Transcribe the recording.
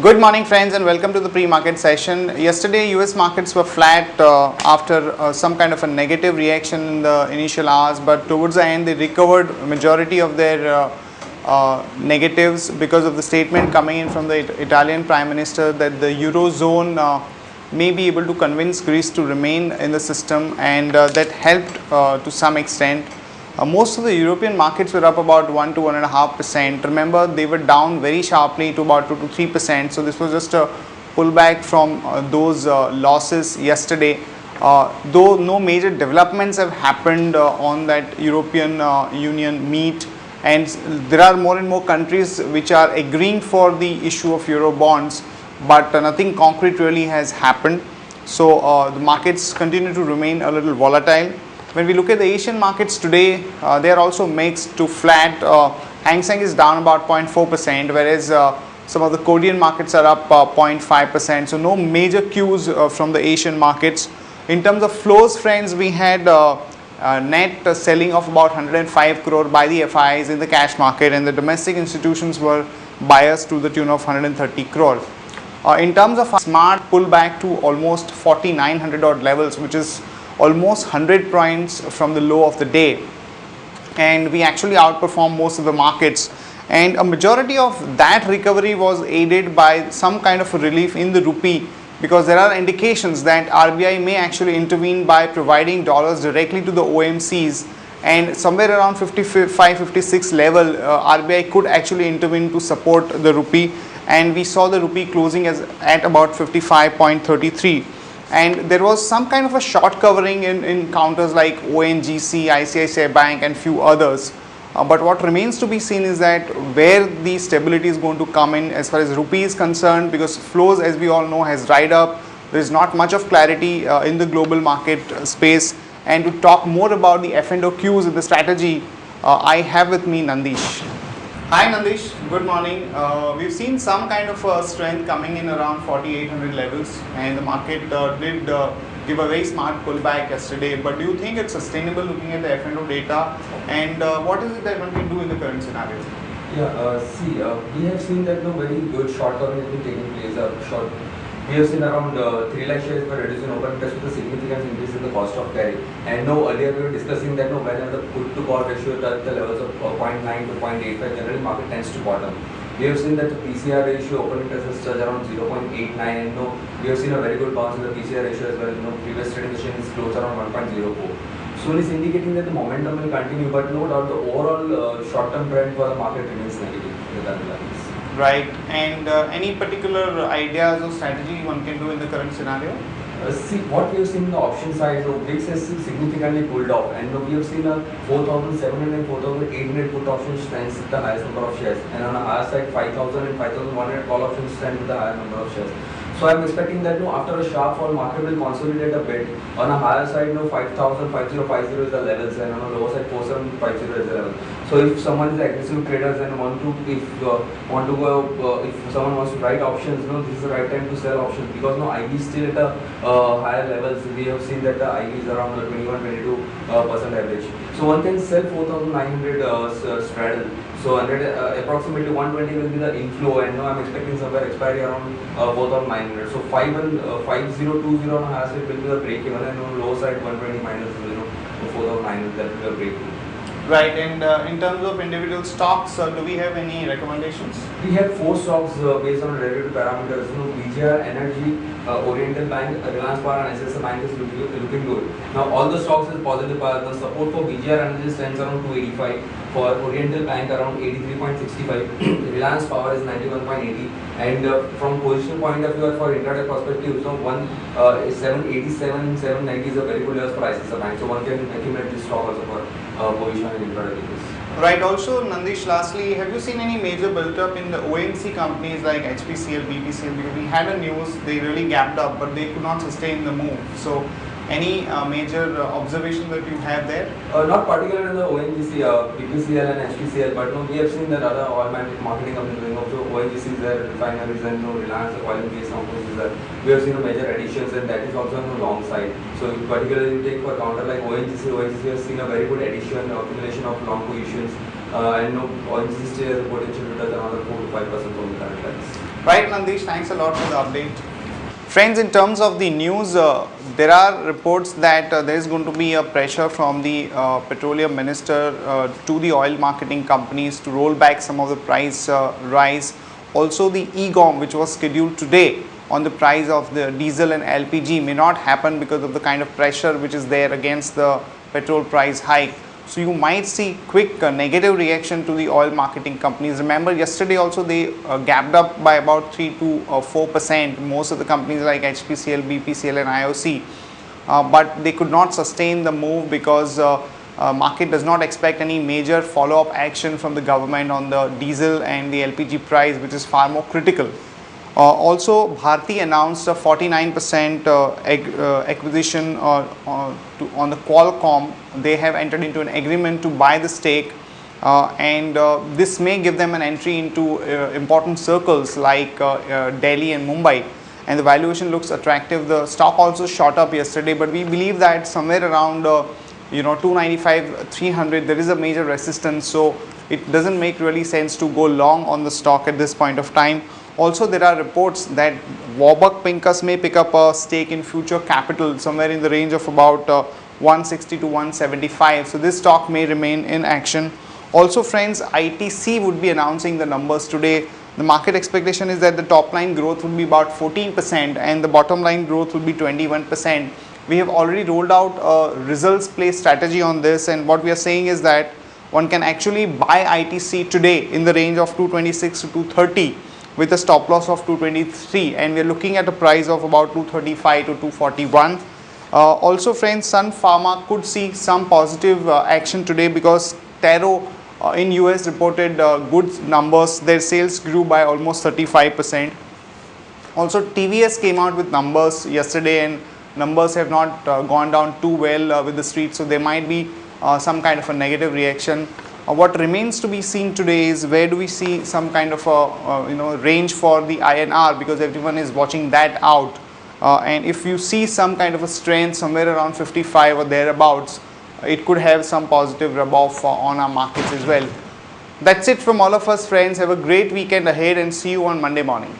Good morning friends and welcome to the pre-market session. Yesterday US markets were flat after some kind of a negative reaction in the initial hours, but towards the end they recovered majority of their negatives because of the statement coming in from the Italian Prime Minister that the Eurozone may be able to convince Greece to remain in the system, and that helped to some extent. Most of the European markets were up about 1 to 1.5%. Remember, they were down very sharply to about 2 to 3%. So this was just a pullback from those losses yesterday. Though no major developments have happened on that European Union meet, and there are more and more countries which are agreeing for the issue of Euro bonds, but nothing concrete really has happened. So the markets continue to remain a little volatile. When we look at the Asian markets today, they are also mixed to flat. Hang Seng is down about 0.4%, whereas some of the Korean markets are up 0.5%. So no major cues from the Asian markets. In terms of flows, friends, we had net selling of about 105 crore by the FIs in the cash market, and the domestic institutions were buyers to the tune of 130 crore. In terms of a smart pullback to almost 4900 odd levels, which is almost 100 points from the low of the day, and we actually outperformed most of the markets, and a majority of that recovery was aided by some kind of a relief in the rupee, because there are indications that RBI may actually intervene by providing dollars directly to the OMCs, and somewhere around 55-56 level RBI could actually intervene to support the rupee, and we saw the rupee closing at about 55.33. And there was some kind of a short covering in counters like ONGC, ICICI Bank and few others. But what remains to be seen is that where the stability is going to come in as far as rupee is concerned, because flows, as we all know, has dried up. There is not much of clarity in the global market space. And to talk more about the F&O cues and the strategy, I have with me Nandish. Hi Nandish, good morning. We've seen some kind of strength coming in around 4800 levels, and the market did give a very smart pullback yesterday. But do you think it's sustainable looking at the F&O data, and what is it that one can do in the current scenario? We have seen that no very good short term has been taking place. We have seen around 3 lakh shares were reduced in open interest with a significant increase in the cost of carry. And earlier we were discussing that whenever the put to call ratio is at the levels of 0.9 to 0.85, generally market tends to bottom. We have seen that the PCR ratio open interest is touched around 0.89, and we have seen a very good bounce in the PCR ratio as well. Previous trading session is closed around 1.04. So it is indicating that the momentum will continue, but no doubt the overall short-term trend for the market remains negative with the levels. Right, and any particular ideas or strategy one can do in the current scenario? What we have seen in the option side, VIX has significantly pulled off, and we have seen a 4,700 and 4,800 put option stands with the highest number of shares, and on the higher side 5,000 and 5,100 call options stand with the higher number of shares. So I am expecting that after a sharp fall, market will consolidate a bit. On a higher side, 5,000, 5050 is the levels, and on a lower side, 4750 is the level. So if someone is aggressive traders and if someone wants to write options, this is the right time to sell options, because IB is still at a higher levels. We have seen that the IB is around 21-22% average. So one can sell 4,900 straddle. So approximately 120 will be the inflow, and I'm expecting somewhere expiry around 4,900. So 5020 on a higher side will be the break even, and on low side 120 minus 4,900, that will be a break even. Right, and in terms of individual stocks, do we have any recommendations? We have 4 stocks based on related parameters. VGR, Energy, Oriental Bank, Reliance Power and SSI Bank is looking good. Now all the stocks is positive. The support for VGR Energy stands around 285. For Oriental Bank around 83.65. Reliance Power is 91.80. And from position point of view, for intraday perspective, 787, 790 is a very good level for ICICI Bank. So one can accumulate this stock also for position in intraday basis. Right. Also, Nandish, lastly, have you seen any major build-up in the OMC companies like HPCL, BPCL? Because we had a news, they really gapped up, but they could not sustain the move. So, any major observation that you have there? Not particularly in the ONGC, BPCL and HPCL, but we have seen that other oil marketing companies doing also. ONGC is there, refineries, and Reliance oil and gas companies is there. We have seen major additions, and that is also on the long side. So particularly you take for counter like ONGC has seen a very good addition, accumulation of long positions, and ONGC still has a potential to touch another 4 to 5% from the current levels. Right, Nandish, thanks a lot for the update. Friends, in terms of the news, there are reports that there is going to be a pressure from the petroleum minister to the oil marketing companies to roll back some of the price rise. Also, the EGOM, which was scheduled today on the price of the diesel and LPG, may not happen because of the kind of pressure which is there against the petrol price hike. So you might see quick negative reaction to the oil marketing companies. Remember, yesterday also they gapped up by about 3 to 4%. Most of the companies like HPCL, BPCL and IOC, but they could not sustain the move because market does not expect any major follow-up action from the government on the diesel and the LPG price, which is far more critical. Also, Bharti announced a 49% acquisition on the Qualcomm. They have entered into an agreement to buy the stake, and this may give them an entry into important circles like Delhi and Mumbai, and the valuation looks attractive. The stock also shot up yesterday, but we believe that somewhere around 295, 300 there is a major resistance, so it doesn't make really sense to go long on the stock at this point of time. Also, there are reports that Warburg Pincus may pick up a stake in Future Capital somewhere in the range of about 160 to 175. So this stock may remain in action. Also, friends, ITC would be announcing the numbers today. The market expectation is that the top line growth would be about 14% and the bottom line growth would be 21%. We have already rolled out a results play strategy on this, and what we are saying is that one can actually buy ITC today in the range of 226 to 230. With a stop loss of 223, and we are looking at a price of about 235 to 241. Also, friends, Sun Pharma could see some positive action today because Taro in US reported good numbers. Their sales grew by almost 35%. Also, TVS came out with numbers yesterday, and numbers have not gone down too well with the street, so there might be some kind of a negative reaction. What remains to be seen today is where do we see some kind of a range for the INR, because everyone is watching that out, and if you see some kind of a strength somewhere around 55 or thereabouts, it could have some positive rub-off on our markets as well. That's it from all of us, friends. Have a great weekend ahead and see you on Monday morning.